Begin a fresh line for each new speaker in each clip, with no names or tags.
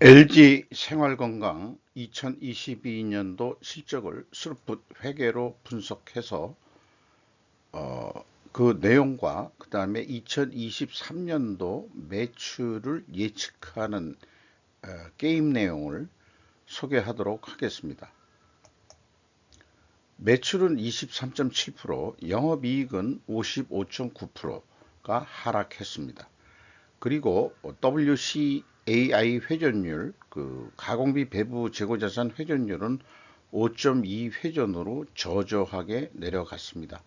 LG 생활건강 2022년도 실적을 스루풋 회계로 분석해서 그 내용과 그 다음에 2023년도 매출을 예측하는 게임 내용을 소개하도록 하겠습니다. 매출은 23.7%, 영업이익은 55.9%가 하락했습니다. 그리고 WCAI 회전율, 그 가공비 배부 재고자산 회전율은 5.2 회전으로 저조하게 내려갔습니다.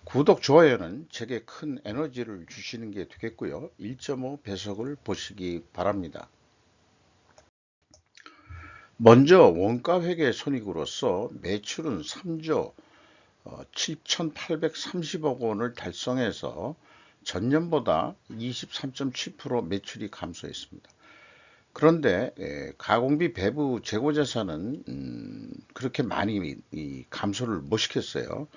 구독, 좋아요는 제게 큰 에너지를 주시는 게 되겠고요. 1.5 배속을 보시기 바랍니다. 먼저 원가회계 손익으로서 매출은 3조 7,830억 원을 달성해서 전년보다 23.7% 매출이 감소했습니다. 그런데 가공비 배부 재고자산은 그렇게 많이 감소를 못 시켰어요.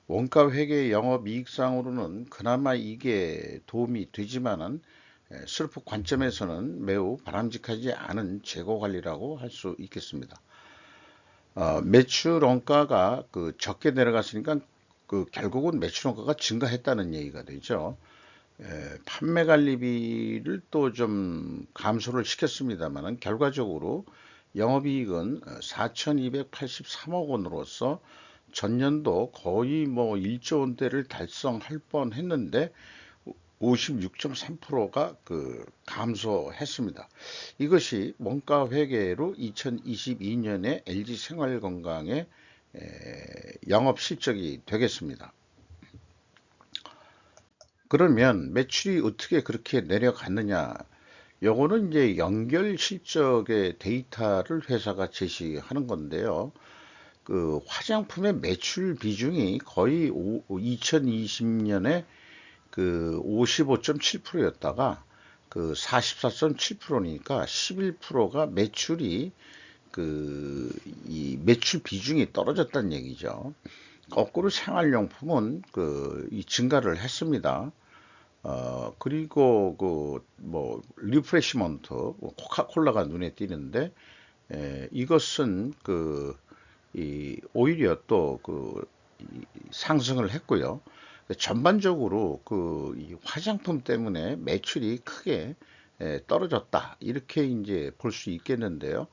원가 회계 영업이익상으로는 그나마 이게 도움이 되지만은 슬프 관점에서는 매우 바람직하지 않은 재고 관리라고 할 수 있겠습니다. 매출 원가가 적게 내려갔으니까 결국은 매출 원가가 증가했다는 얘기가 되죠. 판매 관리비를 또 좀 감소를 시켰습니다만 결과적으로 영업이익은 4,283억 원으로서 전년도 거의 뭐 1조 원대를 달성할 뻔했는데 56.3%가 감소했습니다. 이것이 원가 회계로 2022년에 LG 생활건강의 영업 실적이 되겠습니다. 그러면 매출이 어떻게 그렇게 내려갔느냐? 요거는 이제 연결 실적의 데이터를 회사가 제시하는 건데요. 그 화장품의 매출 비중이 거의 2020년에 그 55.7%였다가 그 44.7%니까 11%가 매출이 이 매출 비중이 떨어졌다는 얘기죠. 거꾸로 생활용품은 이 증가를 했습니다. 그리고 뭐 리프레시먼트 코카콜라가 눈에 띄는데 이것은 오히려 또 상승을 했고요. 전반적으로 이 화장품 때문에 매출이 크게 떨어졌다 이렇게 이제 볼 수 있겠는데요.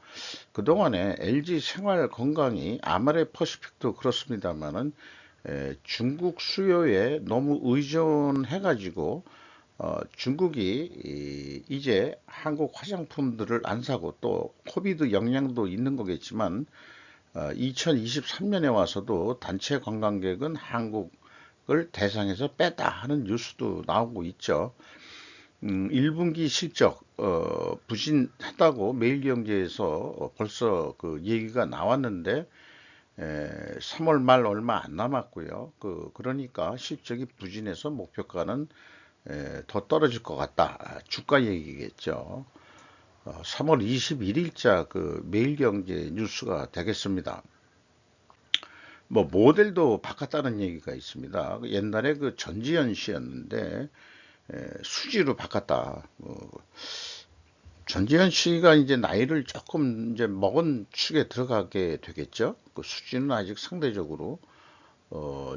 그동안에 LG 생활 건강이 아마레 퍼시픽도 그렇습니다만은 중국 수요에 너무 의존해 가지고 중국이 이제 한국 화장품들을 안 사고 또 코비드 영향도 있는 거겠지만 2023년에 와서도 단체 관광객은 한국을 대상에서 뺐다 하는 뉴스도 나오고 있죠. 1분기 실적 부진했다고 매일경제에서 벌써 그 얘기가 나왔는데 3월 말 얼마 안 남았고요. 그러니까 실적이 부진해서 목표가는 더 떨어질 것 같다. 주가 얘기겠죠. 3월 21일자 매일경제 뉴스가 되겠습니다. 뭐 모델도 바꿨다는 얘기가 있습니다. 옛날에 전지현 씨였는데 수지로 바꿨다. 전지현 씨가 이제 나이를 조금 이제 먹은 축에 들어가게 되겠죠. 수지는 아직 상대적으로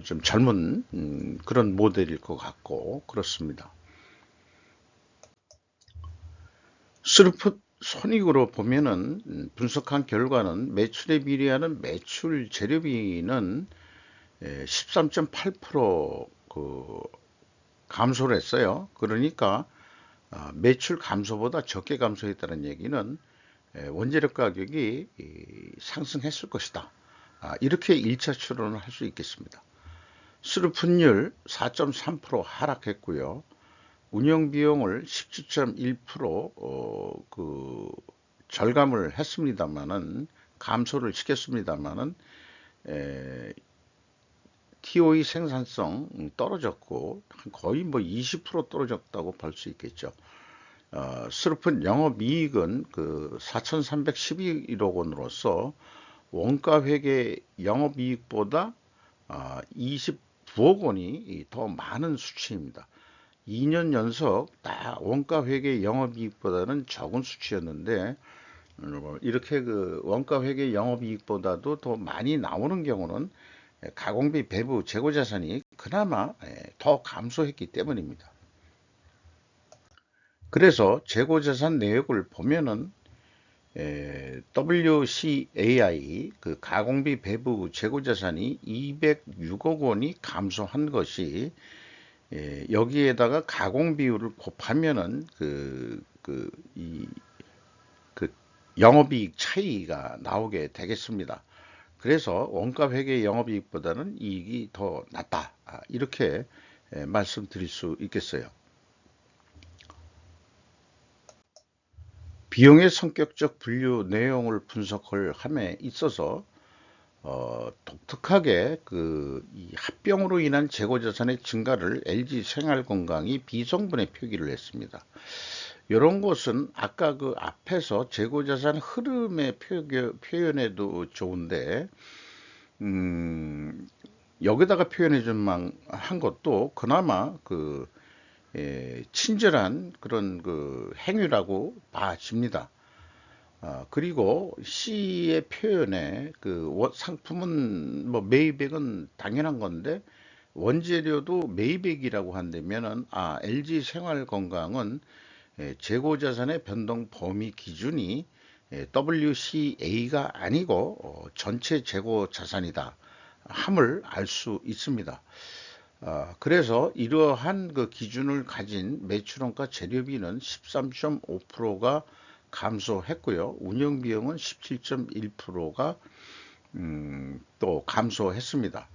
좀 젊은 그런 모델일 것 같고 그렇습니다. 스루풋 손익으로 보면은 분석한 결과는 매출에 비례하는 매출 재료비는 13.8% 감소를 했어요. 그러니까 매출 감소보다 적게 감소했다는 얘기는 원재료 가격이 상승했을 것이다. 이렇게 1차 추론을 할 수 있겠습니다. 수루풋율 4.3% 하락했고요. 운영 비용을 17.1% 절감을 했습니다만은 감소를 시켰습니다만은 TOE 생산성 떨어졌고 거의 뭐 20% 떨어졌다고 볼 수 있겠죠. 스루픈 영업이익은 4,311억 원으로서 원가 회계 영업이익보다 29억 원이 더 많은 수치입니다. 2년 연속 다 원가 회계 영업이익보다는 적은 수치였는데 이렇게 그 원가 회계 영업이익보다도 더 많이 나오는 경우는 가공비 배부 재고자산이 그나마 더 감소했기 때문입니다. 그래서 재고자산 내역을 보면은 WCAI 그 가공비 배부 재고자산이 206억 원이 감소한 것이 여기에다가 가공 비율을 곱하면은 그 영업이익 차이가 나오게 되겠습니다. 그래서 원가 회계 영업이익보다는 이익이 더 낮다. 이렇게 말씀드릴 수 있겠어요. 비용의 성격적 분류 내용을 분석을 함에 있어서 독특하게 이 합병으로 인한 재고자산의 증가를 LG생활건강이 비성분에 표기를 했습니다. 이런 것은 아까 그 앞에서 재고자산 흐름의 표현에도 좋은데 여기다가 표현해 한 것도 그나마 친절한 그런 그 행위라고 봐집니다. 그리고 C의 표현에 상품은 뭐 매입액은 당연한 건데 원재료도 매입액이라고 한다면은 LG생활건강은 재고자산의 변동 범위 기준이 WCA가 아니고 전체 재고자산이다 함을 알 수 있습니다. 그래서 이러한 그 기준을 가진 매출원가 재료비는 13.5%가 감소했고요. 운영비용은 17.1%가 또 감소했습니다.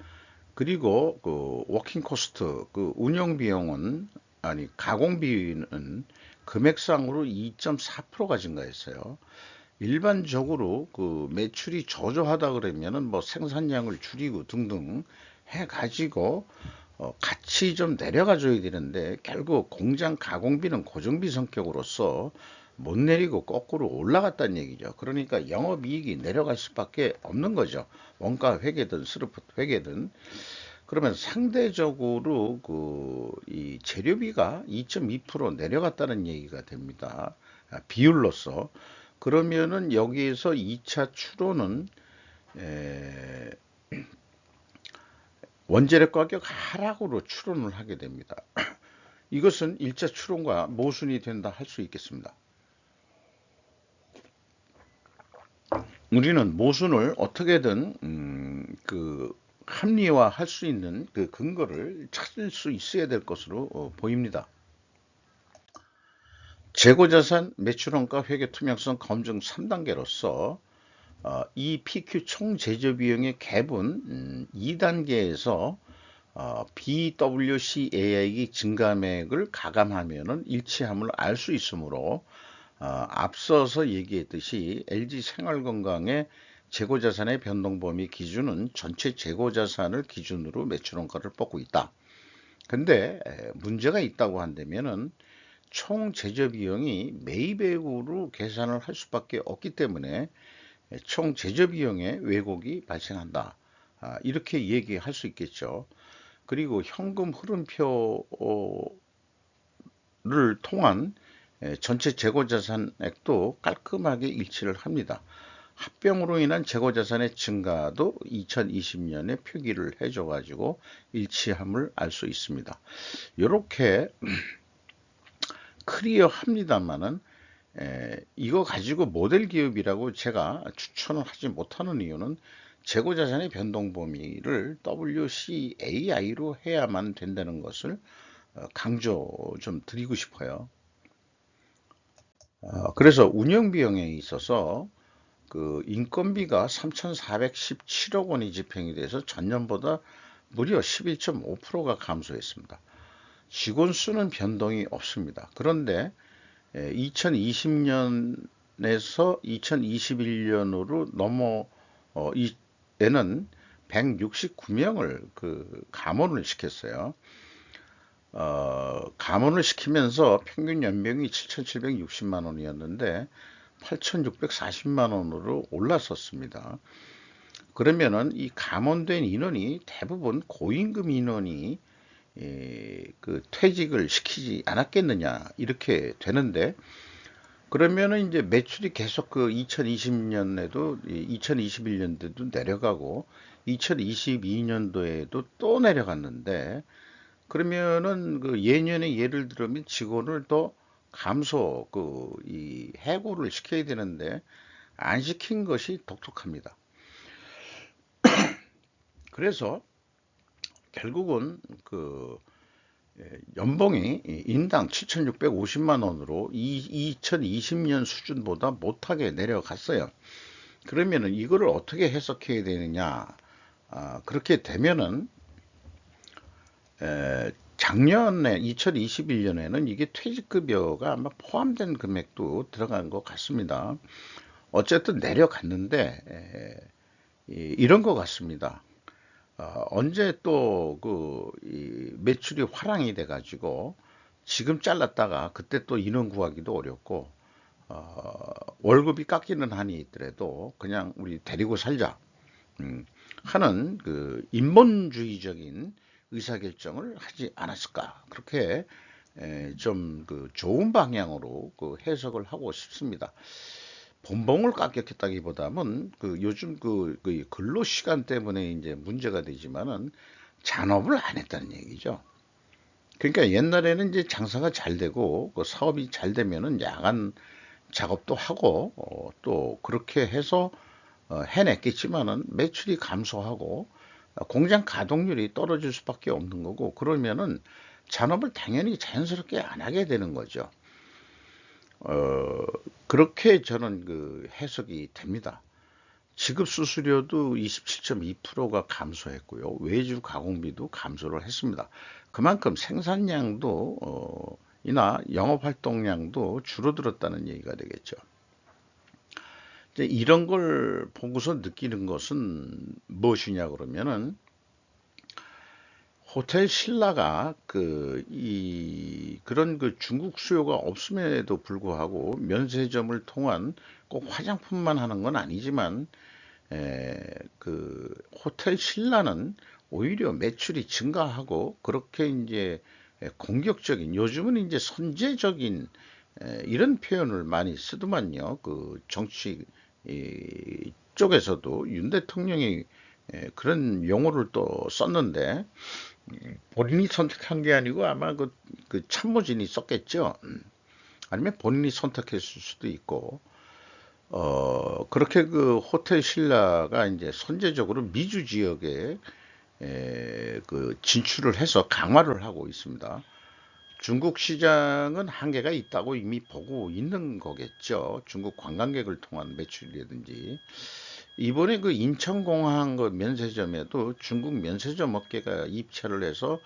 그리고 그 워킹 코스트, 그 운영 비용은 가공비는 금액상으로 2.4%가 증가했어요. 일반적으로 그 매출이 저조하다 그러면은 뭐 생산량을 줄이고 등등 해가지고 같이 좀 내려가 줘야 되는데 결국 공장 가공비는 고정비 성격으로서 못 내리고 거꾸로 올라갔다는 얘기죠. 그러니까 영업이익이 내려갈 수밖에 없는 거죠. 원가 회계든 스루프트 회계든. 그러면 상대적으로 이 재료비가 2.2% 내려갔다는 얘기가 됩니다. 비율로서. 그러면은 여기에서 2차 추론은 원재료 가격 하락으로 추론을 하게 됩니다. 이것은 1차 추론과 모순이 된다 할 수 있겠습니다. 우리는 모순을 어떻게든 합리화할 수 있는 그 근거를 찾을 수 있어야 될 것으로 보입니다. 재고자산 매출원가 회계 투명성 검증 3단계로서 이 PQ 총 제조 비용의 갭은 2단계에서 BWCAI 증가액을 가감하면 일치함을 알 수 있으므로 앞서서 얘기했듯이 LG생활건강의 재고자산의 변동범위 기준은 전체 재고자산을 기준으로 매출원가를 뽑고 있다. 근데 문제가 있다고 한다면은 총 제조비용이 매입액으로 계산을 할 수밖에 없기 때문에 총 제조비용의 왜곡이 발생한다. 이렇게 얘기할 수 있겠죠. 그리고 현금 흐름표를 통한 전체 재고자산액도 깔끔하게 일치를 합니다. 합병으로 인한 재고자산의 증가도 2020년에 표기를 해줘가지고 일치함을 알 수 있습니다. 이렇게 클리어합니다만은 이거 가지고 모델 기업이라고 제가 추천을 하지 못하는 이유는 재고자산의 변동 범위를 WCAI로 해야만 된다는 것을 강조 좀 드리고 싶어요. 그래서 운영비용에 있어서 그 인건비가 3,417억 원이 집행이 돼서 전년보다 무려 11.5%가 감소했습니다. 직원 수는 변동이 없습니다. 그런데 2020년에서 2021년으로 에는 169명을 감원을 시켰어요. 감원을 시키면서 평균 연봉이 7,760만 원이었는데 8,640만 원으로 올랐었습니다. 그러면은 이 감원된 인원이 대부분 고임금 인원이 그 퇴직을 시키지 않았겠느냐 이렇게 되는데, 그러면은 이제 매출이 계속 그 2020년에도 2021년도에도 내려가고 2022년도에도 또 내려갔는데, 그러면은 그 예년에 예를 들면 직원을 또 감소 이 해고를 시켜야 되는데 안 시킨 것이 독특합니다. 그래서 결국은 그 연봉이 인당 7,650만 원으로 2020년 수준보다 못하게 내려갔어요. 그러면은 이거를 어떻게 해석해야 되느냐? 그렇게 되면은 작년에 2021년에는 이게 퇴직급여가 아마 포함된 금액도 들어간 것 같습니다. 어쨌든 내려갔는데 이런 것 같습니다. 언제 또 매출이 화랑이 돼가지고 지금 잘랐다가 그때 또 인원 구하기도 어렵고 월급이 깎이는 한이 있더라도 그냥 우리 데리고 살자 하는 그 인본주의적인 의사결정을 하지 않았을까, 그렇게 좀 그 좋은 방향으로 그 해석을 하고 싶습니다. 본봉을 깎였다기보다는 그 요즘 그 근로 시간 때문에 이제 문제가 되지만은 잔업을 안 했다는 얘기죠. 그러니까 옛날에는 이제 장사가 잘 되고 그 사업이 잘 되면은 야간 작업도 하고 또 그렇게 해서 해냈겠지만은 매출이 감소하고 공장 가동률이 떨어질 수밖에 없는 거고, 그러면은 잔업을 당연히 자연스럽게 안 하게 되는 거죠. 어, 그렇게 저는 그 해석이 됩니다. 지급 수수료도 27.2%가 감소했고요. 외주 가공비도 감소를 했습니다. 그만큼 생산량도 이나 영업 활동량도 줄어들었다는 얘기가 되겠죠. 이제 이런 걸 보고서 느끼는 것은 무엇이냐 그러면은, 호텔 신라가 그런 그 중국 수요가 없음에도 불구하고 면세점을 통한 꼭 화장품만 하는 건 아니지만 그 호텔 신라는 오히려 매출이 증가하고 그렇게 이제 공격적인, 요즘은 이제 선제적인 이런 표현을 많이 쓰더만요. 그 정치 쪽에서도 윤 대통령이 그런 용어를 또 썼는데 본인이 선택한 게 아니고 아마 그 참모진이 썼겠죠. 아니면 본인이 선택했을 수도 있고, 그렇게 그 호텔 신라가 이제 선제적으로 미주 지역에 그 진출을 해서 강화를 하고 있습니다. 중국 시장은 한계가 있다고 이미 보고 있는 거겠죠. 중국 관광객을 통한 매출이라든지. 이번에 그 인천공항 그 면세점에도 중국 면세점 업계가 입찰을 해서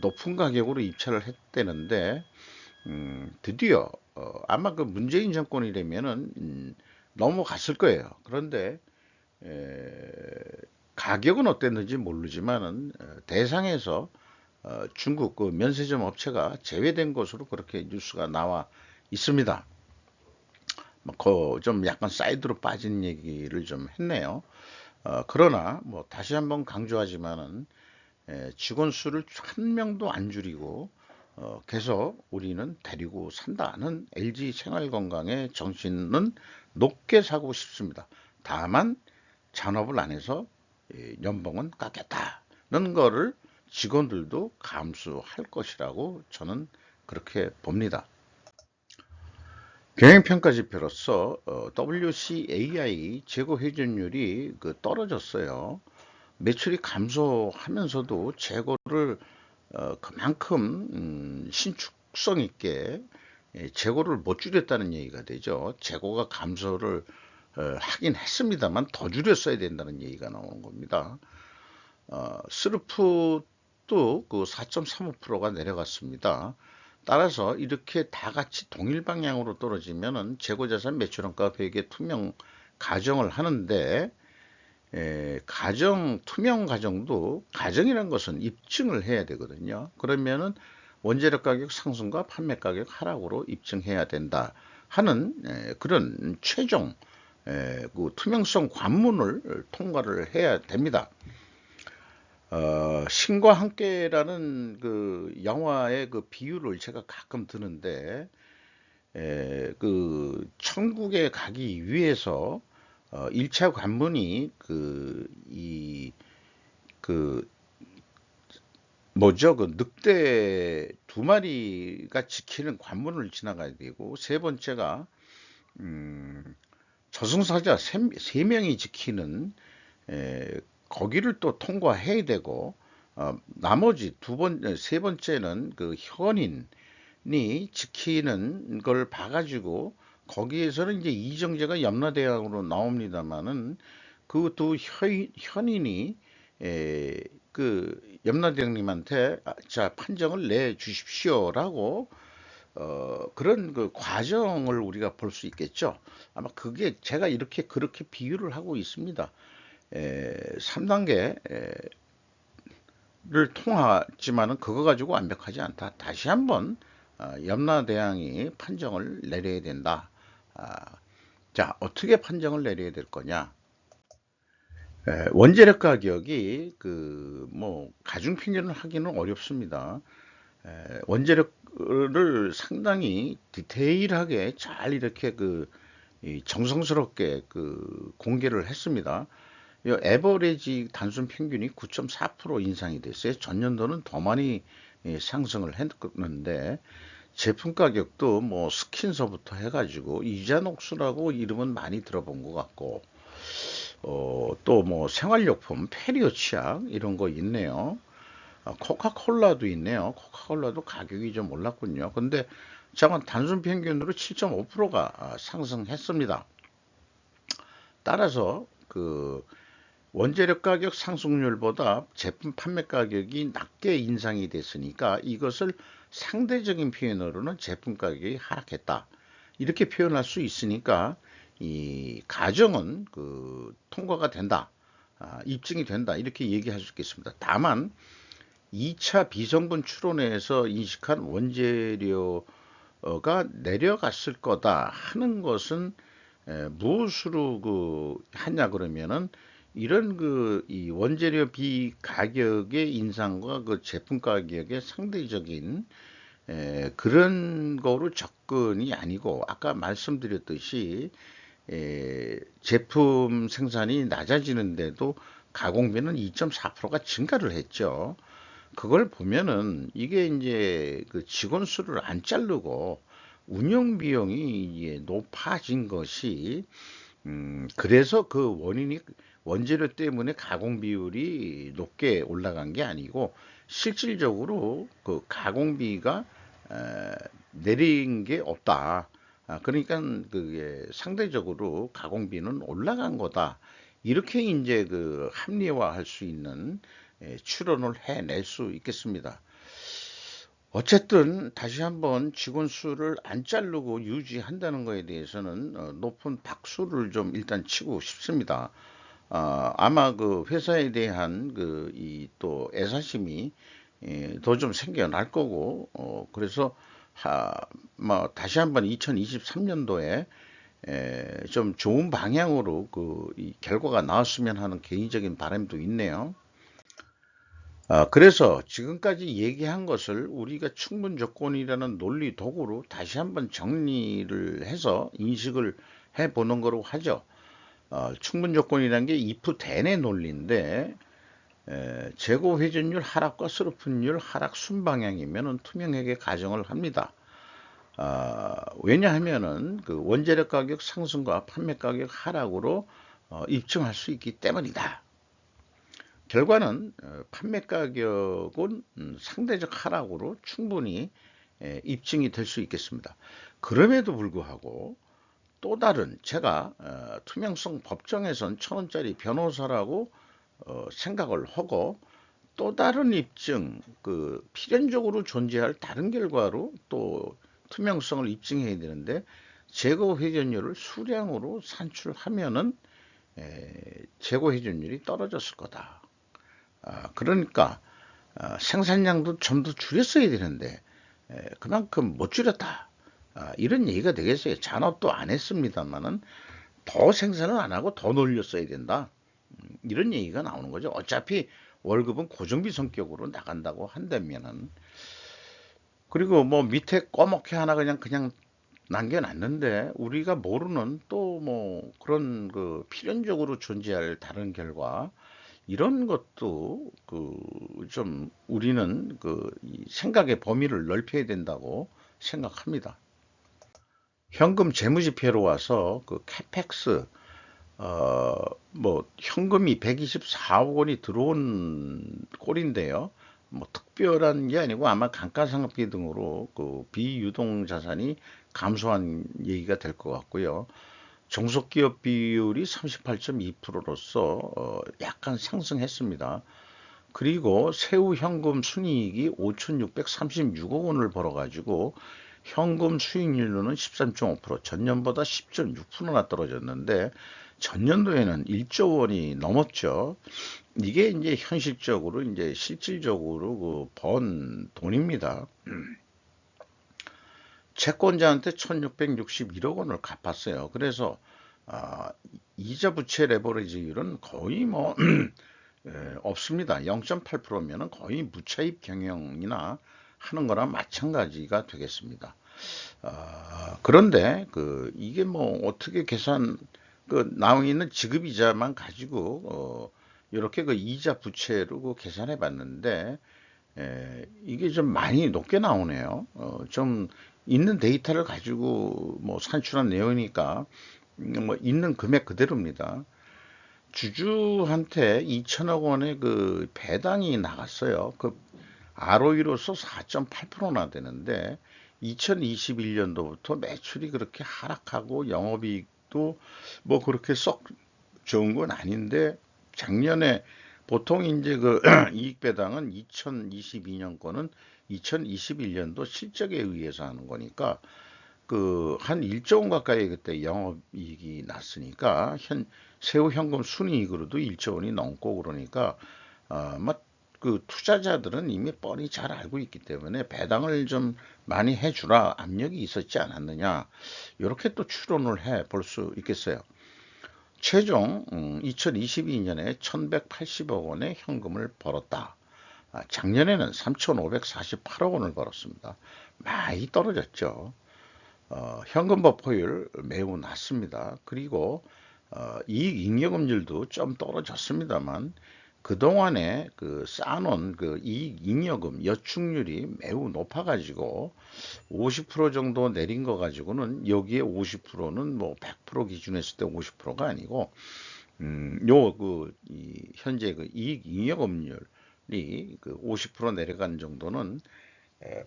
높은 가격으로 입찰을 했대는데, 드디어 아마 그 문재인 정권이라면은 넘어갔을 거예요. 그런데 에, 가격은 어땠는지 모르지만은 대상에서 중국 그 면세점 업체가 제외된 것으로 그렇게 뉴스가 나와 있습니다. 좀 약간 사이드로 빠진 얘기를 좀 했네요. 그러나 뭐 다시 한번 강조하지만은 직원 수를 한 명도 안 줄이고 계속 우리는 데리고 산다는 LG 생활건강의 정신은 높게 사고 싶습니다. 다만 잔업을 안 해서 연봉은 깎였다는 거를 직원들도 감수할 것이라고 저는 그렇게 봅니다. 경영평가지표로서 WCAI 재고 회전율이 떨어졌어요. 매출이 감소하면서도 재고를 그만큼 신축성 있게 재고를 못 줄였다는 얘기가 되죠. 재고가 감소를 하긴 했습니다만 더 줄였어야 된다는 얘기가 나오는 겁니다. 스루프도 그 4.35%가 내려갔습니다. 따라서 이렇게 다 같이 동일 방향으로 떨어지면은 재고자산 매출원가 회계 투명 가정을 하는데, 가정 투명 가정도, 가정이란 것은 입증을 해야 되거든요. 그러면은 원재료 가격 상승과 판매 가격 하락으로 입증해야 된다 하는 그런 최종 그 투명성 관문을 통과를 해야 됩니다. 신과 함께라는 그 영화의 그 비유를 제가 가끔 드는데, 그 천국에 가기 위해서 1차 관문이 그 뭐죠? 그 늑대 두 마리가 지키는 관문을 지나가야 되고, 세 번째가 음, 저승사자 세 명이 지키는 거기를 또 통과해야 되고, 나머지 세 번째는 그 현인이 지키는 걸 봐가지고 거기에서는 이제 이정재가 염라대왕으로 나옵니다만은 그 두 현인이 그 염라대왕님한테 자 판정을 내 주십시오라고 그런 그 과정을 우리가 볼 수 있겠죠. 아마 그게 제가 이렇게 그렇게 비유를 하고 있습니다. 3단계를 통하지만은 그거 가지고 완벽하지 않다. 다시 한번 염라대왕이 판정을 내려야 된다. 아, 자, 어떻게 판정을 내려야 될 거냐? 원재료 가격이 그 뭐 가중 평균을 하기는 어렵습니다. 원재료를 상당히 디테일하게 잘 이렇게 이 정성스럽게 그 공개를 했습니다. 이 에버리지 단순 평균이 9.4% 인상이 됐어요. 전년도는 더 많이 상승을 했는데, 제품 가격도 뭐 스킨서부터 해가지고 이자녹스라고 이름은 많이 들어본 것 같고, 또 뭐 생활용품, 페리오 치약 이런 거 있네요. 코카콜라도 있네요. 코카콜라도 가격이 좀 올랐군요. 근데 잠깐 단순 평균으로 7.5%가 상승했습니다. 따라서 그 원재료 가격 상승률보다 제품 판매 가격이 낮게 인상이 됐으니까 이것을 상대적인 표현으로는 제품 가격이 하락했다. 이렇게 표현할 수 있으니까 이 가정은 그 통과가 된다. 입증이 된다. 이렇게 얘기할 수 있겠습니다. 다만 2차 비성분 추론에서 인식한 원재료가 내려갔을 거다 하는 것은 무엇으로 하냐 그러면은 이런 이 원재료 비 가격의 인상과 그 제품 가격의 상대적인 그런 거로 접근이 아니고, 아까 말씀드렸듯이 제품 생산이 낮아지는데도 가공비는 2.4%가 증가를 했죠. 그걸 보면은 이게 이제 그 직원 수를 안 자르고 운영 비용이 이제 높아진 것이 그래서 그 원인이 원재료 때문에 가공 비율이 높게 올라간 게 아니고, 실질적으로 그 가공비가 내린 게 없다. 그러니까 그게 상대적으로 가공비는 올라간 거다. 이렇게 이제 그 합리화할 수 있는 추론을 해낼 수 있겠습니다. 어쨌든 다시 한번 직원 수를 안 자르고 유지한다는 것에 대해서는 높은 박수를 좀 일단 치고 싶습니다. 아마 그 회사에 대한 그 이 또 애사심이 더 좀 생겨날 거고, 그래서 뭐 다시 한번 2023년도에 좀 좋은 방향으로 이 결과가 나왔으면 하는 개인적인 바람도 있네요. 그래서 지금까지 얘기한 것을 우리가 충분 조건이라는 논리 도구로 다시 한번 정리를 해서 인식을 해보는 거로 하죠. 충분 조건이라는 게 if then의 논리인데, 재고 회전율 하락과 스루프율 하락 순방향이면 투명하게 가정을 합니다. 왜냐하면은 그 원재료 가격 상승과 판매 가격 하락으로 입증할 수 있기 때문이다. 결과는 판매 가격은 상대적 하락으로 충분히 입증이 될 수 있겠습니다. 그럼에도 불구하고 또 다른, 제가 투명성 법정에선 1,000원짜리 변호사라고 생각을 하고, 또 다른 입증, 그 필연적으로 존재할 다른 결과로 또 투명성을 입증해야 되는데, 재고 회전율을 수량으로 산출하면은 재고 회전율이 떨어졌을 거다. 그러니까 생산량도 좀 더 줄였어야 되는데 그만큼 못 줄였다. 이런 얘기가 되겠어요. 잔업도 안 했습니다만은 더 생산을 안 하고 더 놀렸어야 된다. 이런 얘기가 나오는 거죠. 어차피 월급은 고정비 성격으로 나간다고 한다면은, 그리고 뭐 밑에 꺼먹게 하나 그냥 남겨놨는데 우리가 모르는 또 뭐 그런 그 필연적으로 존재할 다른 결과, 이런 것도 그 좀 우리는 이 생각의 범위를 넓혀야 된다고 생각합니다. 현금 재무지표로 와서 그 캐펙스, 어 뭐 현금이 124억 원이 들어온 꼴인데요. 뭐 특별한 게 아니고 아마 감가상각비 등으로 그 비유동 자산이 감소한 얘기가 될 것 같고요. 종속기업 비율이 38.2%로서 약간 상승했습니다. 그리고 세후 현금 순이익이 5,636억 원을 벌어가지고 현금 수익률로는 13.5%, 전년보다 10.6%나 떨어졌는데 전년도에는 1조 원이 넘었죠. 이게 이제 현실적으로 이제 실질적으로 그번 돈입니다. 채권자한테 1,661억 원을 갚았어요. 그래서 아, 이자 부채 레버리지율은 거의 뭐 없습니다. 0.8%면은 거의 무차입 경영이나 하는 거랑 마찬가지가 되겠습니다. 그런데 이게 뭐 어떻게 계산, 나와 있는 지급이자만 가지고 이렇게 그 이자 부채로 계산해 봤는데 이게 좀 많이 높게 나오네요. 좀 있는 데이터를 가지고 뭐 산출한 내용이니까 뭐 있는 금액 그대로입니다. 주주한테 2천억 원의 그 배당이 나갔어요. 그 ROE로서 4.8%나 되는데 2021년도부터 매출이 그렇게 하락하고 영업이익도 뭐 그렇게 썩 좋은 건 아닌데, 작년에 보통 이제 그 이익 배당은 2022년 거는 2021년도 실적에 의해서 하는 거니까 그 한 1조 원 가까이 그때 영업이익이 났으니까 세후 현금 순이익으로도 1조 원이 넘고, 그러니까 그 투자자들은 이미 뻔히 잘 알고 있기 때문에 배당을 좀 많이 해주라 압력이 있었지 않았느냐, 이렇게 또 추론을 해 볼 수 있겠어요. 최종 2022년에 1180억 원의 현금을 벌었다. 작년에는 3548억 원을 벌었습니다. 많이 떨어졌죠. 현금 버퍼율 매우 낮습니다. 그리고 이익 잉여금률도 좀 떨어졌습니다만 그동안에 쌓아놓은 그 이익 잉여금 여축률이 매우 높아가지고 50% 정도 내린 거 가지고는, 여기에 50%는 뭐 100% 기준했을 때 50%가 아니고 현재 그 이익 잉여금률이 그 50% 내려간 정도는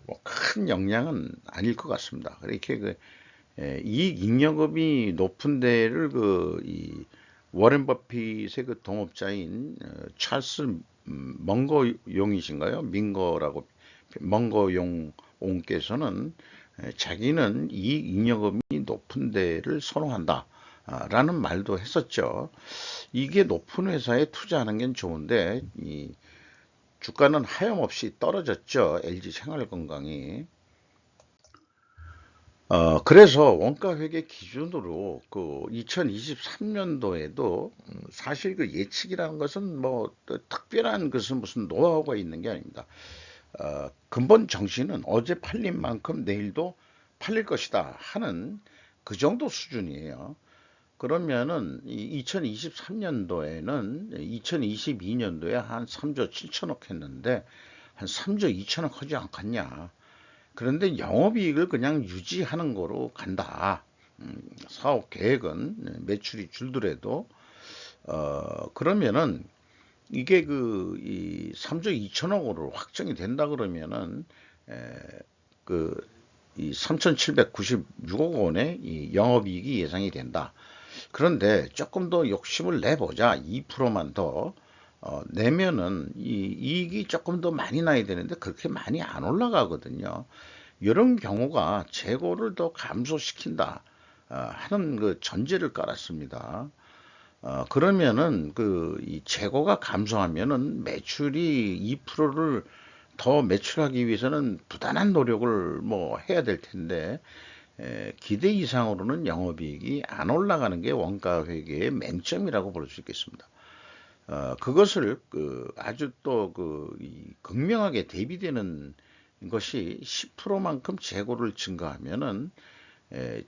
뭐 큰 영향은 아닐 것 같습니다. 이렇게 이익 잉여금이 높은 데를 이 워렌 버핏의 그 동업자인 찰스 멍거용이신가요? 민거라고, 멍거용 옹께서는 자기는 이익 잉여금이 높은 데를 선호한다 라는 말도 했었죠. 이게 높은 회사에 투자하는 게 좋은데 이 주가는 하염없이 떨어졌죠. LG 생활건강이. 그래서 원가회계 기준으로 그 2023년도에도 사실 그 예측이라는 것은 뭐 특별한 것은 무슨 노하우가 있는 게 아닙니다. 근본 정신은 어제 팔린 만큼 내일도 팔릴 것이다 하는 그 정도 수준이에요. 그러면은 2023년도에는 2022년도에 한 3조 7천억 했는데 한 3조 2천억 하지 않겠냐. 그런데 영업이익을 그냥 유지하는 거로 간다. 사업 계획은 매출이 줄더라도 그러면은 이게 이 3조 2천억으로 확정이 된다 그러면은 이 3,796억 원의 이 영업이익이 예상이 된다. 그런데 조금 더 욕심을 내보자. 2%만 더 내면은 이 이익이 조금 더 많이 나야 되는데 그렇게 많이 안 올라가거든요. 이런 경우가 재고를 더 감소시킨다 하는 그 전제를 깔았습니다. 그러면은 이 재고가 감소하면은 매출이 2%를 더 매출하기 위해서는 부단한 노력을 뭐 해야 될 텐데 기대 이상으로는 영업이익이 안 올라가는 게 원가 회계의 맹점이라고 볼 수 있겠습니다. 그것을 아주 또 극명하게 대비되는 것이 10%만큼 재고를 증가하면은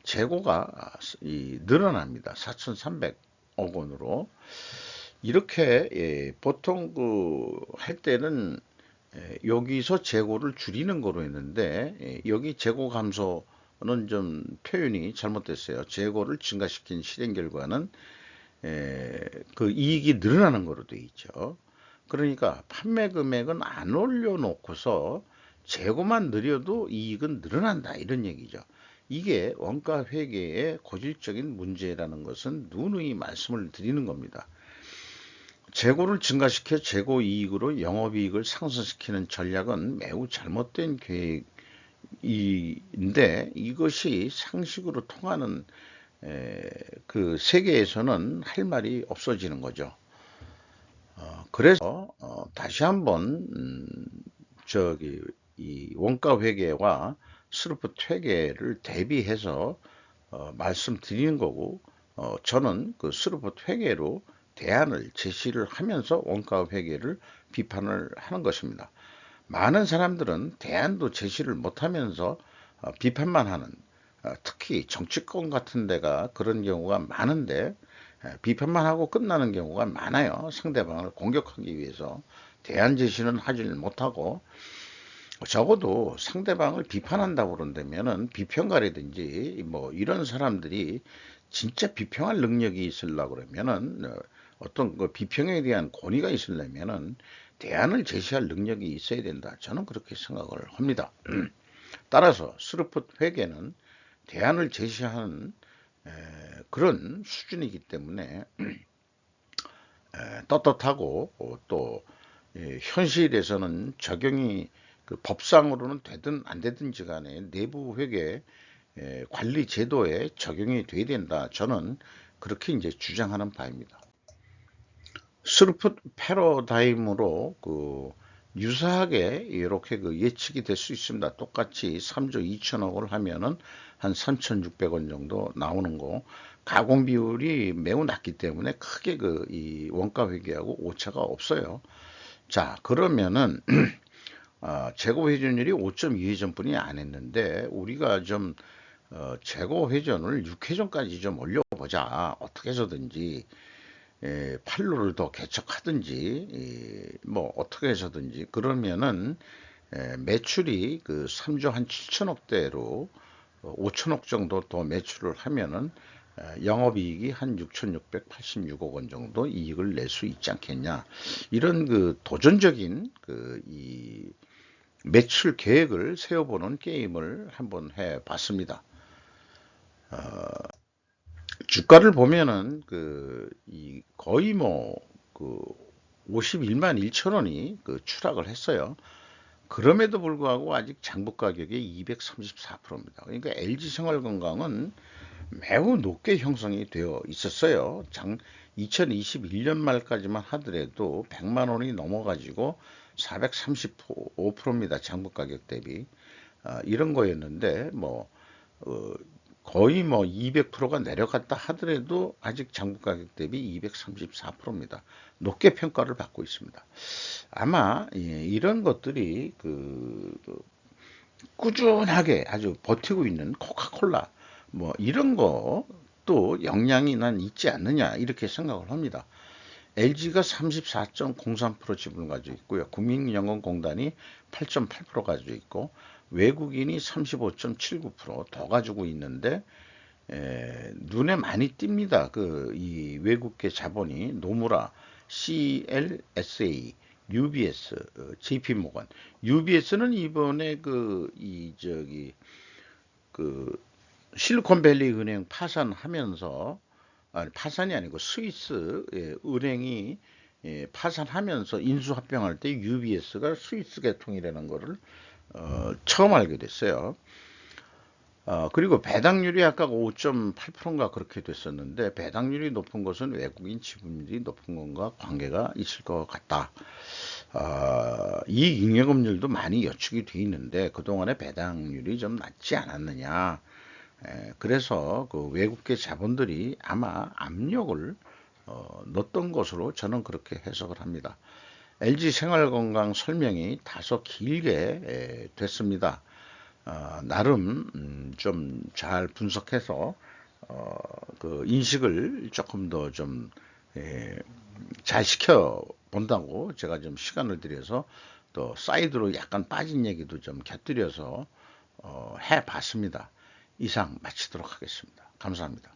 재고가 늘어납니다. 4,300억 원으로. 이렇게 보통 할 때는 여기서 재고를 줄이는 거로 했는데 여기 재고 감소는 좀 표현이 잘못됐어요. 재고를 증가시킨 실행 결과는 그 이익이 늘어나는 거로 돼 있죠. 그러니까 판매 금액은 안 올려놓고서 재고만 늘려도 이익은 늘어난다 이런 얘기죠. 이게 원가 회계의 고질적인 문제라는 것은 누누이 말씀을 드리는 겁니다. 재고를 증가시켜 재고 이익으로 영업이익을 상승시키는 전략은 매우 잘못된 계획인데 이것이 상식으로 통하는 그 세계에서는 할 말이 없어지는 거죠. 그래서 다시 한번 이 원가 회계와 스루프 회계를 대비해서 말씀드리는 거고 저는 그 스루프 회계로 대안을 제시를 하면서 원가 회계를 비판을 하는 것입니다. 많은 사람들은 대안도 제시를 못하면서 비판만 하는 특히 정치권 같은 데가 그런 경우가 많은데 비판만 하고 끝나는 경우가 많아요. 상대방을 공격하기 위해서 대안 제시는 하질 못하고 적어도 상대방을 비판한다고 그런다면은 비평가라든지 뭐 이런 사람들이 진짜 비평할 능력이 있으려고 그러면은 어떤 그 비평에 대한 권위가 있으려면은 대안을 제시할 능력이 있어야 된다. 저는 그렇게 생각을 합니다. 따라서 스루풋 회계는 대안을 제시하는 그런 수준이기 때문에 떳떳하고 또 현실에서는 적용이 법상으로는 되든 안 되든지 간에 내부 회계 관리 제도에 적용이 돼야 된다. 저는 그렇게 이제 주장하는 바입니다. 스루풋 패러다임으로 유사하게 이렇게 예측이 될 수 있습니다. 똑같이 3조 2천억을 하면은 한 3,600원 정도 나오는 거. 가공 비율이 매우 낮기 때문에 크게 이 원가 회계하고 오차가 없어요. 자, 그러면은 재고 회전율이 5.2회전뿐이 안 했는데 우리가 좀 재고 회전을 6회전까지 좀 올려보자. 어떻게 해서든지 판로를 더 개척하든지 뭐 어떻게 해서든지 그러면은 매출이 3조 한 7천억대로 5천억 정도 더 매출을 하면은 영업이익이 한 6,686억 원 정도 이익을 낼 수 있지 않겠냐. 이런 도전적인 이 매출 계획을 세워보는 게임을 한번 해봤습니다. 주가를 보면은 거의 뭐 51만 1천 원이 추락을 했어요. 그럼에도 불구하고 아직 장부 가격이 234%입니다. 그러니까 LG생활건강은 매우 높게 형성이 되어 있었어요. 2021년 말까지만 하더라도 100만 원이 넘어가지고 435%입니다. 장부 가격 대비. 이런 거였는데 거의 200%가 내려갔다 하더라도 아직 장부 가격 대비 234%입니다. 높게 평가를 받고 있습니다. 아마 이런 것들이 꾸준하게 아주 버티고 있는 코카콜라 이런 것도 영향이 난 있지 않느냐 이렇게 생각을 합니다. LG가 34.03% 지분을 가지고 있고요. 국민연금공단이 8.8% 가지고 있고 외국인이 35.79%더 가지고 있는데 눈에 많이 띕니다. 이 외국계 자본이 노무라, CLSA, UBS, JP모건. UBS는 이번에 실리콘밸리 은행 파산하면서 파산이 아니고 스위스 은행이 파산하면서 인수합병할 때 UBS가 스위스 계통이라는 것을 처음 알게 됐어요. 그리고 배당률이 아까 5.8%인가 그렇게 됐었는데 배당률이 높은 것은 외국인 지분율이 높은 것과 관계가 있을 것 같다. 이익 잉여금률도 많이 여축이 돼 있는데 그동안의 배당률이 좀 낮지 않았느냐. 그래서 외국계 자본들이 아마 압력을 넣었던 것으로 저는 그렇게 해석을 합니다. LG 생활건강 설명이 다소 길게 됐습니다. 나름 좀 잘 분석해서 그 인식을 조금 더 좀 잘 시켜 본다고 제가 좀 시간을 들여서 또 사이드로 약간 빠진 얘기도 좀 곁들여서 해 봤습니다. 이상 마치도록 하겠습니다. 감사합니다.